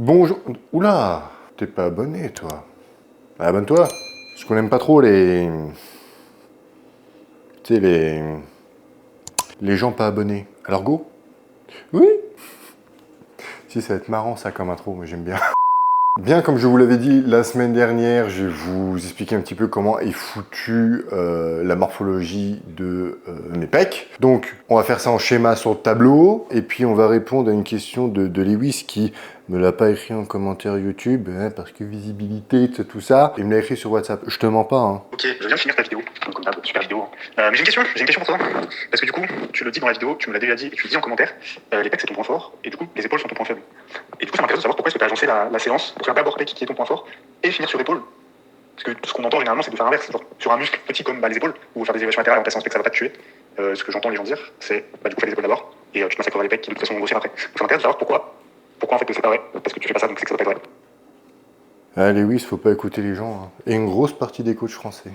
Bonjour. Oula, t'es pas abonné, toi. Abonne-toi. Parce qu'on n'aime pas trop les... Tu sais, les gens pas abonnés. Alors go. Oui. Si, ça va être marrant, ça, comme intro. Moi, j'aime bien. Bien, comme je vous l'avais dit la semaine dernière, je vais vous expliquer un petit peu comment est foutue la morphologie de mes pecs. Donc, on va faire ça en schéma sur le tableau, et puis on va répondre à une question de Lewis qui me l'a pas écrit en commentaire YouTube, hein, parce que visibilité, tout ça. Il me l'a écrit sur WhatsApp. Je te mens pas, hein. Ok, je viens de finir ta vidéo, donc comme d'hab, super vidéo. Mais j'ai une question pour toi, parce que du coup, tu le dis dans la vidéo, tu me l'as déjà dit, et tu le dis en commentaire, les pecs c'est ton point fort, et du coup, les épaules sont ton point faible. Et du coup, ça m'intéresse de savoir pourquoi est-ce que tu as agencé la séance pour faire d'abord pec qui est ton point fort, et finir sur épaule. Parce que ce qu'on entend généralement, c'est de faire l'inverse, genre sur un muscle petit comme les épaules, ou faire des élévations latérales en plaçant pec, ça va pas te tuer. Ce que j'entends les gens dire, c'est du coup, fais les épaules d'abord, et tu te massacreras les pecs qui de toute façon vont grossir après. Donc ça m'intéresse de savoir pourquoi en fait c'est pas vrai, parce que tu fais pas ça, donc c'est que ça doit pas être vrai. Ah, Lewis, faut pas écouter les gens, hein. Et une grosse partie des coachs français.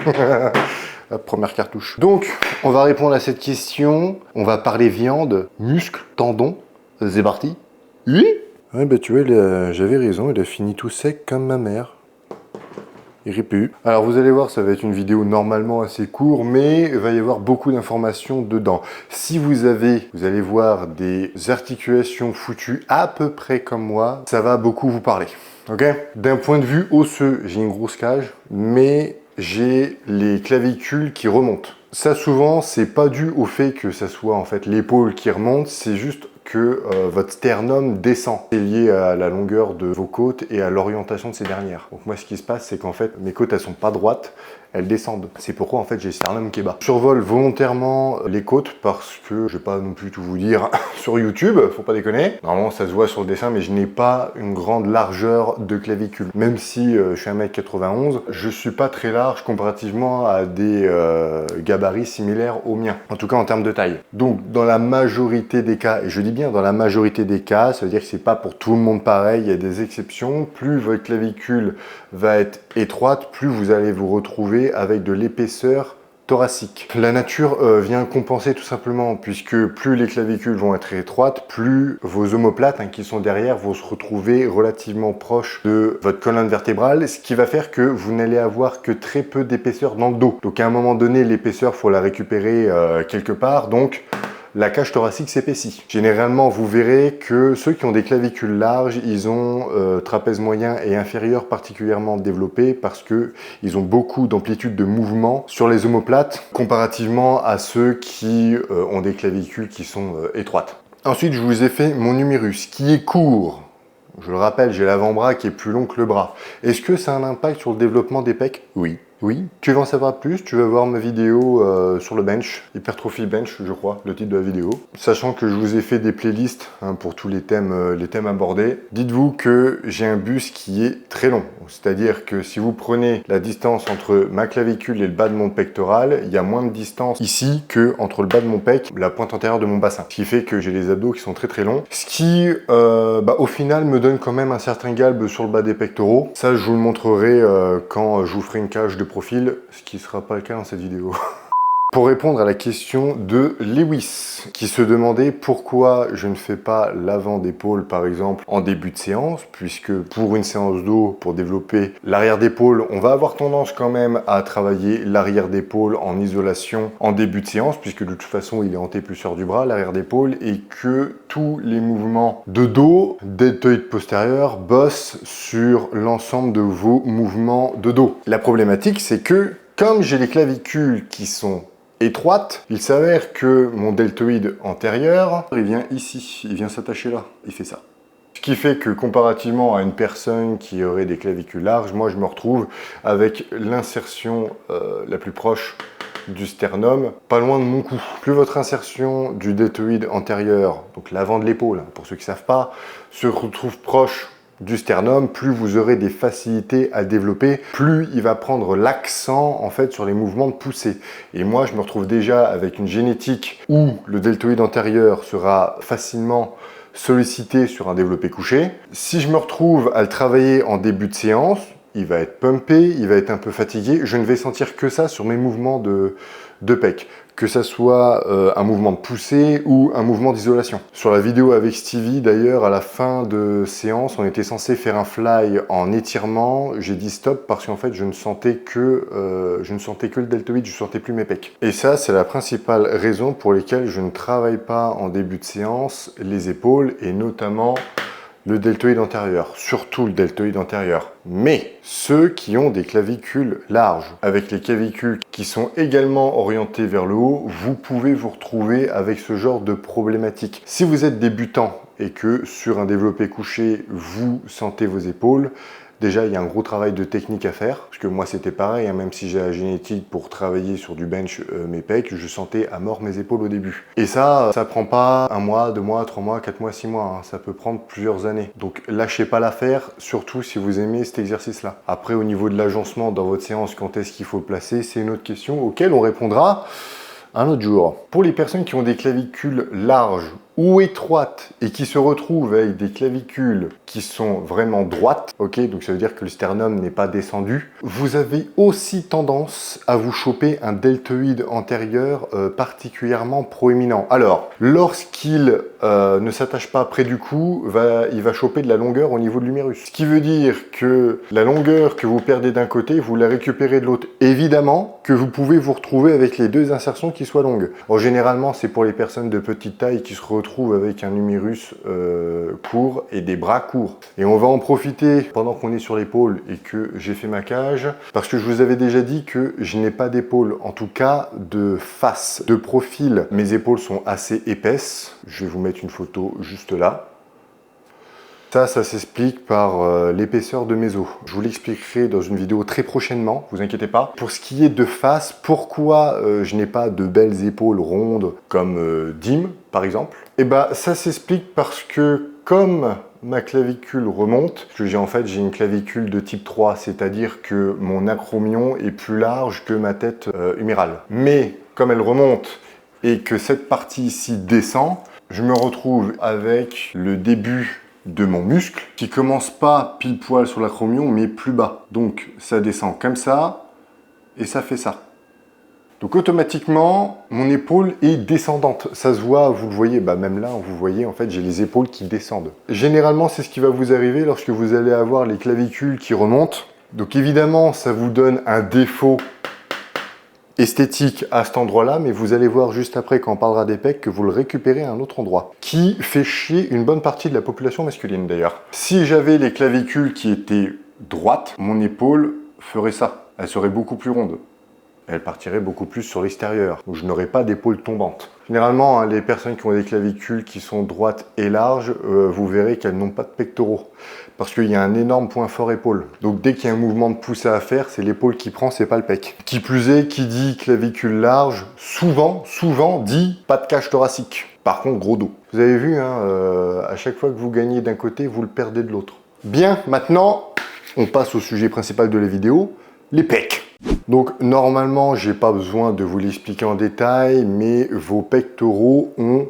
La première cartouche. Donc, on va répondre à cette question. On va parler viande, muscles, tendons. C'est parti. Oui. Ouais, bah tu vois, j'avais raison, il a fini tout sec comme ma mère. Il rit plus. Alors vous allez voir, ça va être une vidéo normalement assez courte, mais il va y avoir beaucoup d'informations dedans. Si vous allez voir des articulations foutues à peu près comme moi, ça va beaucoup vous parler. Ok? D'un point de vue osseux, j'ai une grosse cage, mais j'ai les clavicules qui remontent. Ça souvent, c'est pas dû au fait que ça soit en fait l'épaule qui remonte, c'est juste que votre sternum descend. C'est lié à la longueur de vos côtes et à l'orientation de ces dernières. Donc moi, ce qui se passe, c'est qu'en fait, mes côtes, elles sont pas droites, elles descendent. C'est pourquoi en fait j'ai le sternum qui est bas. Je survole volontairement les côtes parce que je vais pas non plus tout vous dire sur YouTube, faut pas déconner. Normalement ça se voit sur le dessin, mais je n'ai pas une grande largeur de clavicule. Même si je suis 1m91, je suis pas très large comparativement à des gabarits similaires aux miens. En tout cas en termes de taille. Donc dans la majorité des cas, et je dis bien dans la majorité des cas, ça veut dire que c'est pas pour tout le monde pareil, il y a des exceptions. Plus votre clavicule va être étroite, plus vous allez vous retrouver avec de l'épaisseur thoracique. La nature vient compenser tout simplement, puisque plus les clavicules vont être étroites, plus vos omoplates qui sont derrière vont se retrouver relativement proches de votre colonne vertébrale, ce qui va faire que vous n'allez avoir que très peu d'épaisseur dans le dos. Donc à un moment donné, l'épaisseur, faut la récupérer quelque part, donc la cage thoracique s'épaissit. Généralement, vous verrez que ceux qui ont des clavicules larges, ils ont trapèze moyen et inférieur particulièrement développé parce que ils ont beaucoup d'amplitude de mouvement sur les omoplates comparativement à ceux qui ont des clavicules qui sont étroites. Ensuite, je vous ai fait mon numérus qui est court. Je le rappelle, j'ai l'avant-bras qui est plus long que le bras. Est-ce que ça a un impact sur le développement des pecs? Oui. Oui. Tu veux en savoir plus? Tu vas voir ma vidéo sur le bench, hypertrophie bench, je crois, le titre de la vidéo. Sachant que je vous ai fait des playlists pour tous les thèmes abordés. Dites-vous que j'ai un buste qui est très long. C'est-à-dire que si vous prenez la distance entre ma clavicule et le bas de mon pectoral, il y a moins de distance ici que entre le bas de mon pec et la pointe antérieure de mon bassin. Ce qui fait que j'ai les abdos qui sont très très longs. Ce qui, au final, me donne quand même un certain galbe sur le bas des pectoraux. Ça, je vous le montrerai quand je vous ferai une cage de profil, ce qui ne sera pas le cas dans cette vidéo. Pour répondre à la question de Lewis, qui se demandait pourquoi je ne fais pas l'avant d'épaule, par exemple, en début de séance, puisque pour une séance dos, pour développer l'arrière d'épaule, on va avoir tendance quand même à travailler l'arrière d'épaule en isolation en début de séance, puisque de toute façon, il est antépulseur du bras, l'arrière d'épaule, et que tous les mouvements de dos, deltoïde postérieur, bossent sur l'ensemble de vos mouvements de dos. La problématique, c'est que, comme j'ai les clavicules qui sont étroite, il s'avère que mon deltoïde antérieur, il vient ici, il vient s'attacher là, il fait ça. Ce qui fait que comparativement à une personne qui aurait des clavicules larges, moi je me retrouve avec l'insertion la plus proche du sternum, pas loin de mon cou. Plus votre insertion du deltoïde antérieur, donc l'avant de l'épaule, pour ceux qui ne savent pas, se retrouve proche du sternum, plus vous aurez des facilités à développer, plus il va prendre l'accent en fait sur les mouvements de poussée. Et moi, je me retrouve déjà avec une génétique où le deltoïde antérieur sera facilement sollicité sur un développé couché. Si je me retrouve à le travailler en début de séance, il va être pumpé, il va être un peu fatigué. Je ne vais sentir que ça sur mes mouvements de pec, que ça soit un mouvement de poussée ou un mouvement d'isolation. Sur la vidéo avec Stevie, d'ailleurs, à la fin de séance, on était censé faire un fly en étirement. J'ai dit stop parce qu'en fait, je ne sentais que le deltoïde, je ne sentais plus mes pecs. Et ça, c'est la principale raison pour laquelle je ne travaille pas en début de séance les épaules et notamment le deltoïde antérieur, surtout le deltoïde antérieur. Mais ceux qui ont des clavicules larges, avec les clavicules qui sont également orientées vers le haut, vous pouvez vous retrouver avec ce genre de problématique. Si vous êtes débutant et que sur un développé couché, vous sentez vos épaules, déjà, il y a un gros travail de technique à faire, parce que moi, c'était pareil, hein, même si j'ai la génétique pour travailler sur du bench mes pecs, je sentais à mort mes épaules au début. Et ça prend pas 1 mois, 2 mois, 3 mois, 4 mois, 6 mois, hein, ça peut prendre plusieurs années. Donc, lâchez pas l'affaire, surtout si vous aimez cet exercice-là. Après, au niveau de l'agencement dans votre séance, quand est-ce qu'il faut le placer, c'est une autre question auquel on répondra un autre jour. Pour les personnes qui ont des clavicules larges ou étroites et qui se retrouvent avec des clavicules qui sont vraiment droites, ok, donc ça veut dire que le sternum n'est pas descendu, vous avez aussi tendance à vous choper un deltoïde antérieur particulièrement proéminent. Alors, lorsqu'il ne s'attache pas près du cou, il va choper de la longueur au niveau de l'humérus. Ce qui veut dire que la longueur que vous perdez d'un côté, vous la récupérez de l'autre. Évidemment que vous pouvez vous retrouver avec les deux insertions qui soient longues. Alors, généralement, c'est pour les personnes de petite taille qui se retrouvent avec un humérus court et des bras courts. Et on va en profiter pendant qu'on est sur l'épaule et que j'ai fait ma cage, parce que je vous avais déjà dit que je n'ai pas d'épaule, en tout cas de face, de profil. Mes épaules sont assez épaisses. Je vais vous mettre une photo juste là. Ça s'explique par l'épaisseur de mes os. Je vous l'expliquerai dans une vidéo très prochainement, vous inquiétez pas. Pour ce qui est de face, pourquoi je n'ai pas de belles épaules rondes comme Dim, par exemple? Eh ben, ça s'explique parce que comme ma clavicule remonte, j'ai une clavicule de type 3, c'est-à-dire que mon acromion est plus large que ma tête humérale. Mais comme elle remonte et que cette partie ici descend, je me retrouve avec le début de mon muscle qui commence pas pile poil sur l'acromion mais plus bas. Donc ça descend comme ça et ça fait ça. Donc automatiquement mon épaule est descendante. Ça se voit, vous le voyez, même là vous voyez en fait j'ai les épaules qui descendent. Généralement c'est ce qui va vous arriver lorsque vous allez avoir les clavicules qui remontent. Donc évidemment ça vous donne un défaut esthétique à cet endroit-là, mais vous allez voir juste après quand on parlera des pecs que vous le récupérez à un autre endroit, qui fait chier une bonne partie de la population masculine d'ailleurs. Si j'avais les clavicules qui étaient droites, mon épaule ferait ça, elle serait beaucoup plus ronde. Elle partirait beaucoup plus sur l'extérieur, donc je n'aurais pas d'épaule tombante. Généralement, les personnes qui ont des clavicules qui sont droites et larges, vous verrez qu'elles n'ont pas de pectoraux, parce qu'il y a un énorme point fort épaule. Donc dès qu'il y a un mouvement de poussée à faire, c'est l'épaule qui prend, c'est pas le pec. Qui plus est, qui dit clavicule large, souvent dit pas de cage thoracique. Par contre, gros dos. Vous avez vu, à chaque fois que vous gagnez d'un côté, vous le perdez de l'autre. Bien, maintenant, on passe au sujet principal de la vidéo, les pecs. Donc normalement, j'ai pas besoin de vous l'expliquer en détail, mais vos pectoraux ont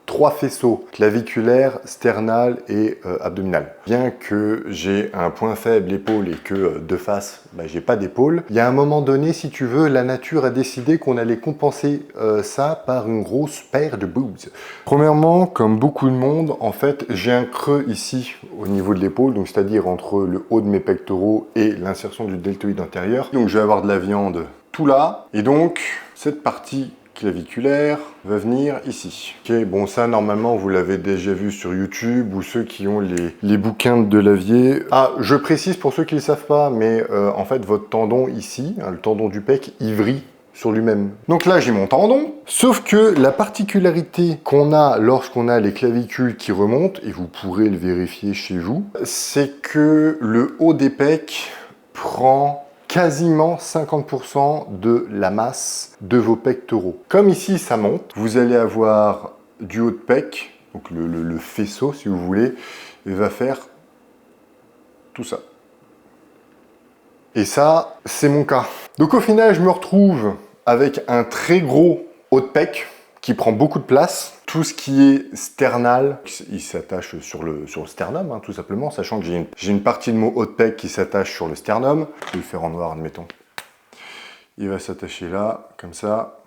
3 faisceaux, claviculaire, sternal et abdominal. Bien que j'ai un point faible épaule et que de face, j'ai pas d'épaule, il y a un moment donné, si tu veux, la nature a décidé qu'on allait compenser ça par une grosse paire de boobs. Premièrement, comme beaucoup de monde, en fait, j'ai un creux ici au niveau de l'épaule, donc c'est-à-dire entre le haut de mes pectoraux et l'insertion du deltoïde antérieur. Donc je vais avoir de la viande tout là, et donc cette partie claviculaire va venir ici. Ok, bon ça normalement vous l'avez déjà vu sur YouTube ou ceux qui ont les bouquins de Delavier. Ah, je précise pour ceux qui ne le savent pas, mais en fait votre tendon ici, le tendon du pec, il vrille sur lui-même. Donc là j'ai mon tendon, sauf que la particularité qu'on a lorsqu'on a les clavicules qui remontent, et vous pourrez le vérifier chez vous, c'est que le haut des pecs prend quasiment 50% de la masse de vos pectoraux. Comme ici ça monte, vous allez avoir du haut de pec, donc le faisceau si vous voulez, et va faire tout ça. Et ça, c'est mon cas. Donc au final, je me retrouve avec un très gros haut de pec, qui prend beaucoup de place. Tout ce qui est sternal, il s'attache sur le sternum, hein, tout simplement, sachant que j'ai une partie de mon haut de pec qui s'attache sur le sternum. Je vais le faire en noir, admettons. Il va s'attacher là, comme ça.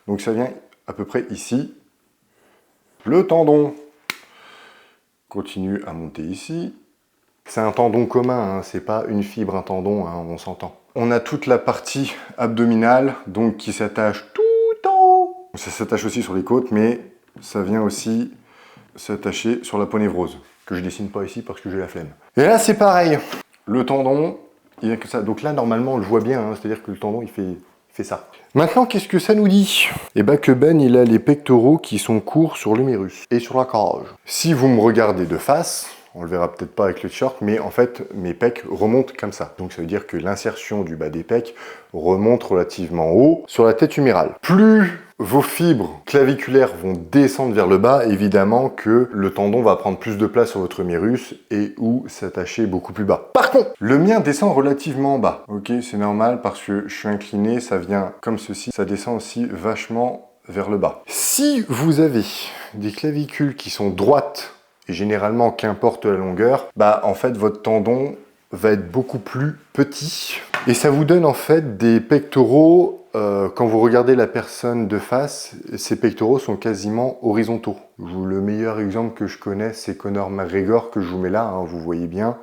Donc ça vient à peu près ici. Le tendon continue à monter ici. C'est un tendon commun, hein, c'est pas une fibre, un tendon, hein, on s'entend. On a toute la partie abdominale, donc qui s'attache tout en haut. Ça s'attache aussi sur les côtes, mais ça vient aussi s'attacher sur la peau névrose, que je dessine pas ici parce que j'ai la flemme. Et là, c'est pareil. Le tendon, il y a que ça. Donc là, normalement, on le voit bien, hein, c'est-à-dire que le tendon, il fait ça. Maintenant, qu'est-ce que ça nous dit? Eh bien que Ben, il a les pectoraux qui sont courts sur l'humérus et sur la cage. Si vous me regardez de face, on le verra peut-être pas avec le t-shirt, mais en fait, mes pecs remontent comme ça. Donc ça veut dire que l'insertion du bas des pecs remonte relativement haut sur la tête humérale. Plus vos fibres claviculaires vont descendre vers le bas, évidemment que le tendon va prendre plus de place sur votre humérus et ou s'attacher beaucoup plus bas. Par contre, le mien descend relativement bas. Ok, c'est normal parce que je suis incliné, ça vient comme ceci. Ça descend aussi vachement vers le bas. Si vous avez des clavicules qui sont droites, et généralement, qu'importe la longueur, bah en fait, votre tendon va être beaucoup plus petit. Et ça vous donne en fait des pectoraux, quand vous regardez la personne de face, ces pectoraux sont quasiment horizontaux. Le meilleur exemple que je connais, c'est Conor McGregor, que je vous mets là, hein, vous voyez bien.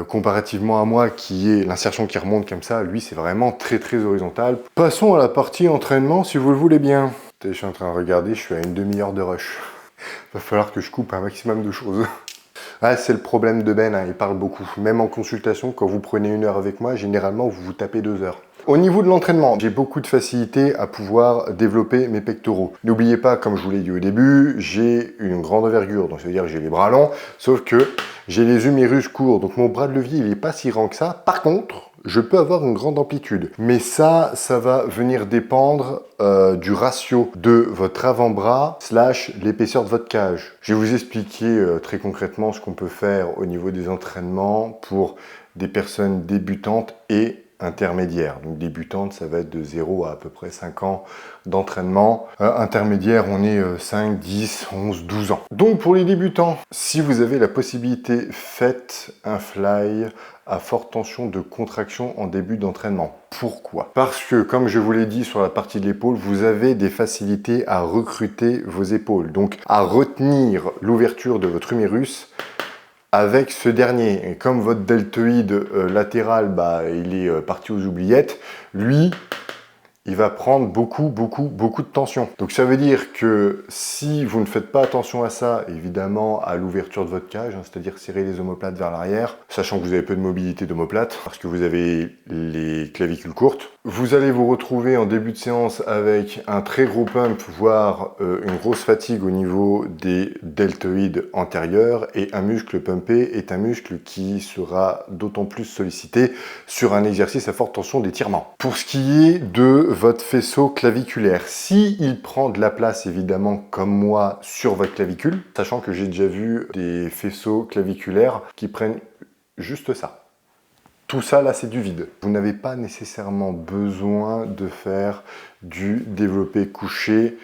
Comparativement à moi, qui est l'insertion qui remonte comme ça, lui, c'est vraiment très très horizontal. Passons à la partie entraînement, si vous le voulez bien. Je suis en train de regarder, je suis à une demi-heure de rush. Va falloir que je coupe un maximum de choses. Ah, c'est le problème de Ben, hein, il parle beaucoup. Même en consultation, quand vous prenez 1 heure avec moi, généralement, vous vous tapez 2 heures. Au niveau de l'entraînement, j'ai beaucoup de facilité à pouvoir développer mes pectoraux. N'oubliez pas, comme je vous l'ai dit au début, j'ai une grande envergure, donc ça veut dire que j'ai les bras longs, sauf que j'ai les humérus courts, donc mon bras de levier, il n'est pas si grand que ça. Par contre, je peux avoir une grande amplitude. Mais ça va venir dépendre du ratio de votre avant-bras / l'épaisseur de votre cage. Je vais vous expliquer très concrètement ce qu'on peut faire au niveau des entraînements pour des personnes débutantes et intermédiaire. Donc débutante, ça va être de 0 à peu près 5 ans d'entraînement. Intermédiaire, on est 5, 10, 11, 12 ans. Donc pour les débutants, si vous avez la possibilité, faites un fly à forte tension de contraction en début d'entraînement. Pourquoi? Parce que, comme je vous l'ai dit sur la partie de l'épaule, vous avez des facilités à recruter vos épaules, donc à retenir l'ouverture de votre humérus avec ce dernier. Et comme votre deltoïde latéral, bah, il est parti aux oubliettes, lui, il va prendre beaucoup de tension. Donc ça veut dire que si vous ne faites pas attention à ça, évidemment à l'ouverture de votre cage, hein, c'est-à-dire serrer les omoplates vers l'arrière, sachant que vous avez peu de mobilité d'omoplate, parce que vous avez les clavicules courtes, vous allez vous retrouver en début de séance avec un très gros pump, voire une grosse fatigue au niveau des deltoïdes antérieurs, et un muscle pumpé est un muscle qui sera d'autant plus sollicité sur un exercice à forte tension d'étirement. Pour ce qui est de votre faisceau claviculaire, si il prend de la place évidemment comme moi sur votre clavicule, sachant que j'ai déjà vu des faisceaux claviculaires qui prennent juste ça. Tout ça là c'est du vide. Vous n'avez pas nécessairement besoin de faire du développé couché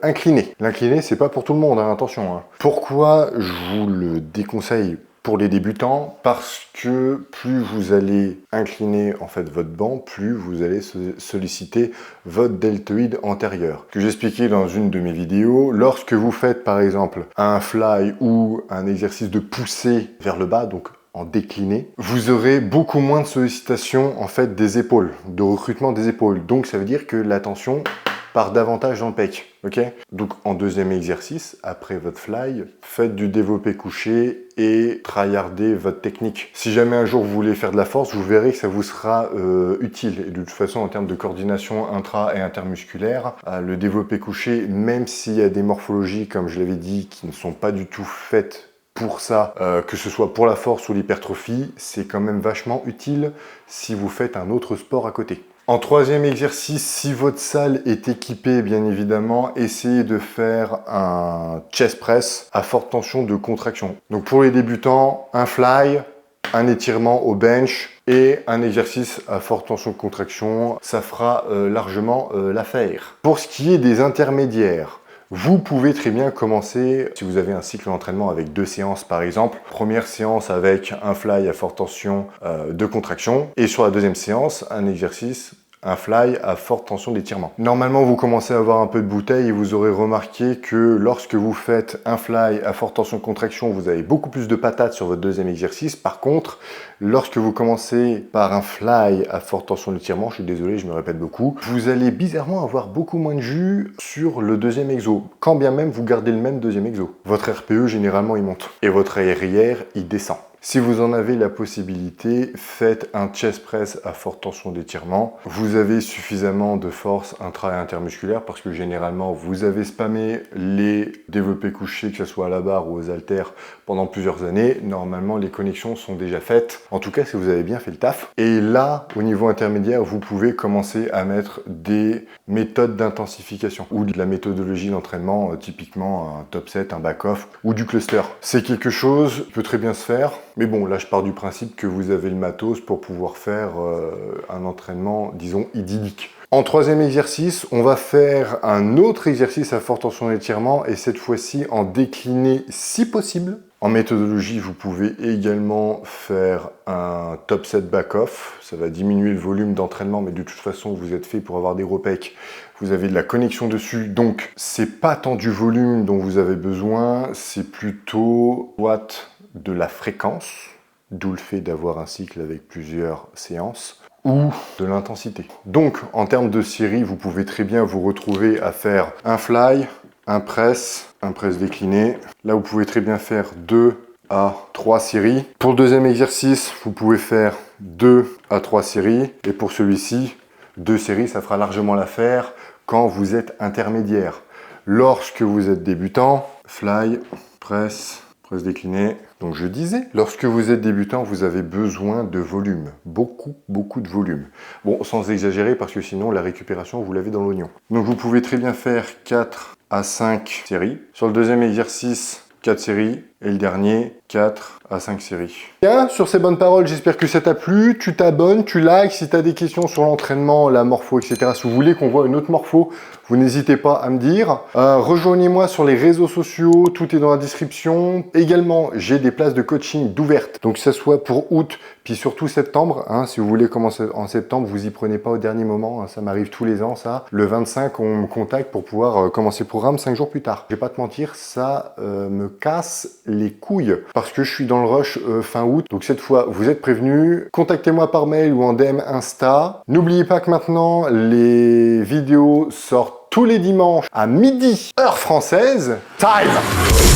incliné. L'incliné c'est pas pour tout le monde, hein, attention. Hein. Pourquoi je vous le déconseille pour les débutants? Parce que plus vous allez incliner en fait votre banc, plus vous allez solliciter votre deltoïde antérieur. Que j'expliquais dans une de mes vidéos, lorsque vous faites par exemple un fly ou un exercice de poussée vers le bas, donc en décliné, vous aurez beaucoup moins de sollicitation en fait des épaules, de recrutement des épaules. Donc ça veut dire que la tension part davantage dans le pec, ok? Donc en deuxième exercice, après votre fly, faites du développé couché et tryhardez votre technique. Si jamais un jour vous voulez faire de la force, vous verrez que ça vous sera utile. Et de toute façon, en termes de coordination intra- et intermusculaire, le développé couché, même s'il y a des morphologies, comme je l'avais dit, qui ne sont pas du tout faites pour ça, que ce soit pour la force ou l'hypertrophie, c'est quand même vachement utile si vous faites un autre sport à côté. En troisième exercice, si votre salle est équipée, bien évidemment, essayez de faire un chest press à forte tension de contraction. Donc pour les débutants, un fly, un étirement au bench et un exercice à forte tension de contraction. Ça fera largement l'affaire. Pour ce qui est des intermédiaires, vous pouvez très bien commencer, si vous avez un cycle d'entraînement avec 2 séances par exemple, première séance avec un fly à forte tension de contraction et sur la deuxième séance, un exercice, un fly à forte tension d'étirement. Normalement, vous commencez à avoir un peu de bouteille et vous aurez remarqué que lorsque vous faites un fly à forte tension de contraction, vous avez beaucoup plus de patates sur votre deuxième exercice. Par contre, lorsque vous commencez par un fly à forte tension d'étirement, je suis désolé, je me répète beaucoup, vous allez bizarrement avoir beaucoup moins de jus sur le deuxième exo, quand bien même vous gardez le même deuxième exo. Votre RPE, généralement, il monte et votre arrière, il descend. Si vous en avez la possibilité, faites un chest press à forte tension d'étirement. Vous avez suffisamment de force intra- et intermusculaire parce que généralement, vous avez spammé les développés couchés, que ce soit à la barre ou aux haltères, pendant plusieurs années. Normalement, les connexions sont déjà faites. En tout cas, si vous avez bien fait le taf. Et là, au niveau intermédiaire, vous pouvez commencer à mettre des méthodes d'intensification ou de la méthodologie d'entraînement, typiquement un top set, un back-off ou du cluster. C'est quelque chose qui peut très bien se faire. Mais bon, là, je pars du principe que vous avez le matos pour pouvoir faire un entraînement, disons, idyllique. En troisième exercice, on va faire un autre exercice à forte tension d'étirement et cette fois-ci en décliné si possible. En méthodologie, vous pouvez également faire un top set back-off. Ça va diminuer le volume d'entraînement, mais de toute façon, vous êtes fait pour avoir des gros pecs. Vous avez de la connexion dessus, donc c'est pas tant du volume dont vous avez besoin, c'est plutôt soit de la fréquence, d'où le fait d'avoir un cycle avec plusieurs séances, ou de l'intensité. Donc, en termes de série, vous pouvez très bien vous retrouver à faire un fly, un press décliné. Là, vous pouvez très bien faire 2 à 3 séries. Pour le deuxième exercice, vous pouvez faire 2 à 3 séries. Et pour celui-ci, 2 séries, ça fera largement l'affaire quand vous êtes intermédiaire. Lorsque vous êtes débutant, fly, press décliné. Donc je disais, lorsque vous êtes débutant, vous avez besoin de volume. Beaucoup de volume. Bon, sans exagérer, parce que sinon, la récupération, vous l'avez dans l'oignon. Donc vous pouvez très bien faire 4 à 5 séries. Sur le deuxième exercice, 4 séries. Et le dernier, 4 à 5 séries. Bien, sur ces bonnes paroles, j'espère que ça t'a plu. Tu t'abonnes, tu likes. Si tu as des questions sur l'entraînement, la morpho, etc. Si vous voulez qu'on voit une autre morpho, vous n'hésitez pas à me dire. Rejoignez-moi sur les réseaux sociaux, tout est dans la description. Également, j'ai des places de coaching d'ouvertes. Donc que ce soit pour août, puis surtout septembre. Si vous voulez commencer en septembre, vous y prenez pas au dernier moment. Ça m'arrive tous les ans, ça. Le 25, on me contacte pour pouvoir commencer le programme 5 jours plus tard. Je vais pas te mentir, ça me casse les couilles parce que je suis dans le rush fin août. Donc cette fois, vous êtes prévenus. Contactez-moi par mail ou en DM Insta. N'oubliez pas que maintenant, les vidéos sortent tous les dimanches à midi, heure française. Time!